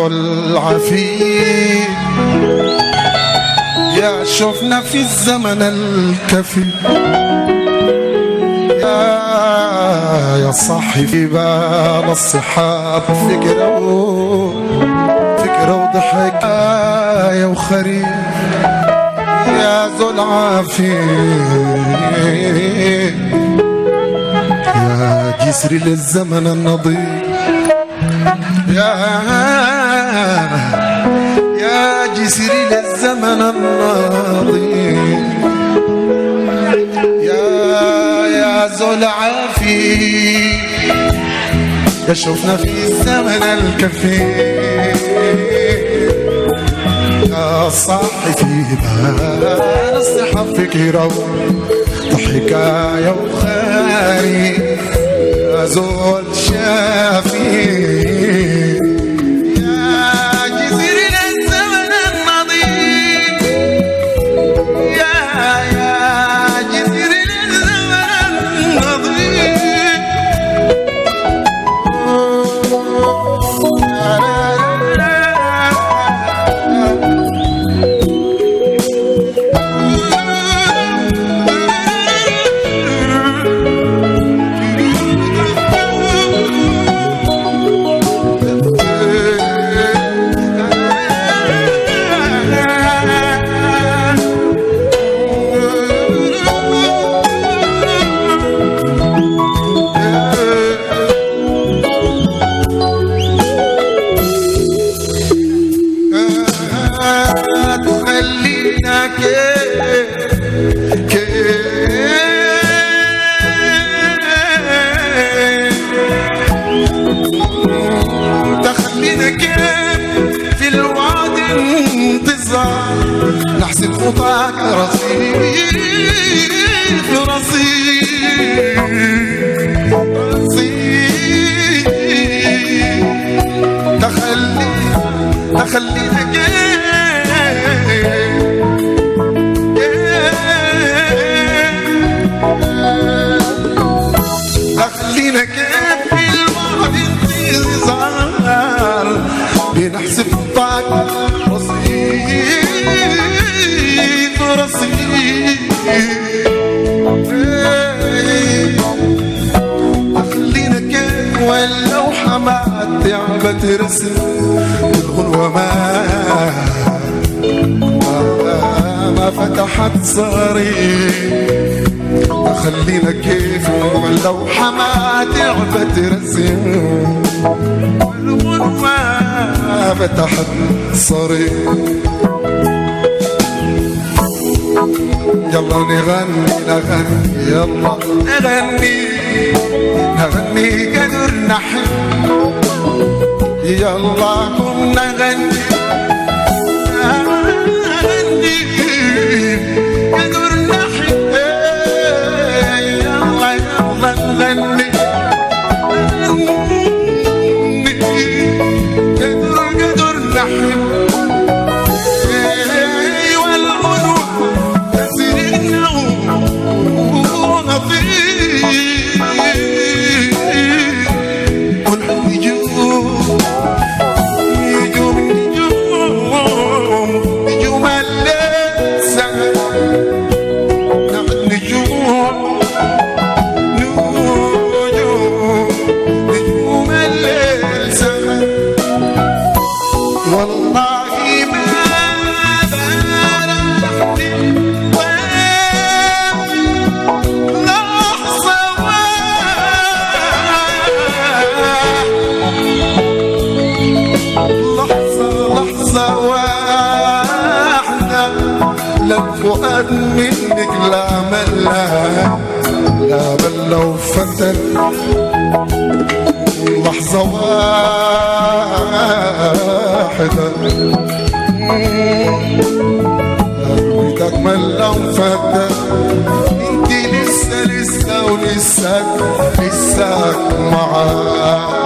العفيف يا شوفنا في الزمن الكفي يا صاحي في بال الصحاب فكرة وضحك يا وخريف يا ذو العافية يا جسري للزمن النظيف يا جسري للزمن النظيف يا ذو العافية يا شوفنا في الزمن الكفي يا صاحي في بال الصحاب فكرة وضحكة يا وخاري يا زول شافي يا جزيري للزمن النظيف يا جزيري للزمن النظيف تخلينا كيف في الوعد انتظار نحسب خطاك رصيف تخلينا كيف في الوعد انتظار بنحسب خطاك رصيف خلينا كيف واللوحة ما تعبت رسم الغنوة ما فتحت صريح خلينا كيف واللوحة ما تعبت رسم والغنوة ما فتحت صريح يلا نغني يلا نغني قدر نحب يلا كنا نغني قدر نحب يلا نغني قدر نحب لحظة واحدة للفؤاد منك لا ملا وفتن لحظة واحدة قلبك ملا وفتن انتي لسه ولساك معاك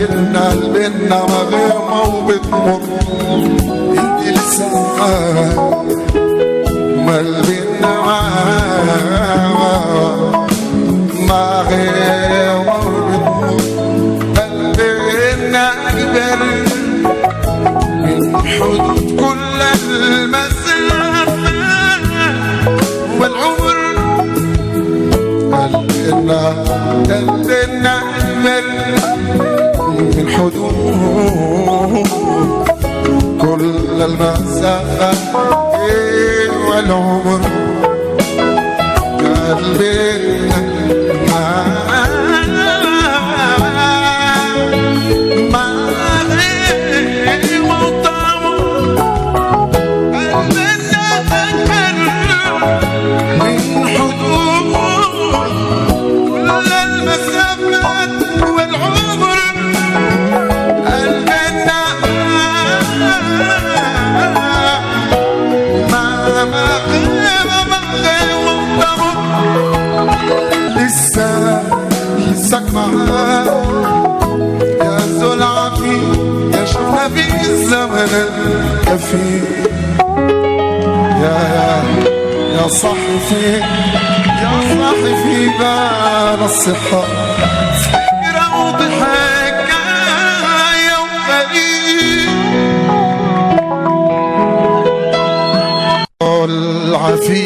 كنا قلبنا مغيمة وبتمر انت لسه ما قلبنا مغيمة وبتمر قلبنا أكبر من حدود كل المسافة والعمر قلبنا أكبر من حدود كل المسافة والعمر قلبنا لسك معاه يا ذو العافي يا شفنا في الزمن الكفي يا صاحفي بان الصحة فكرة وضحكة يا وفريق العافي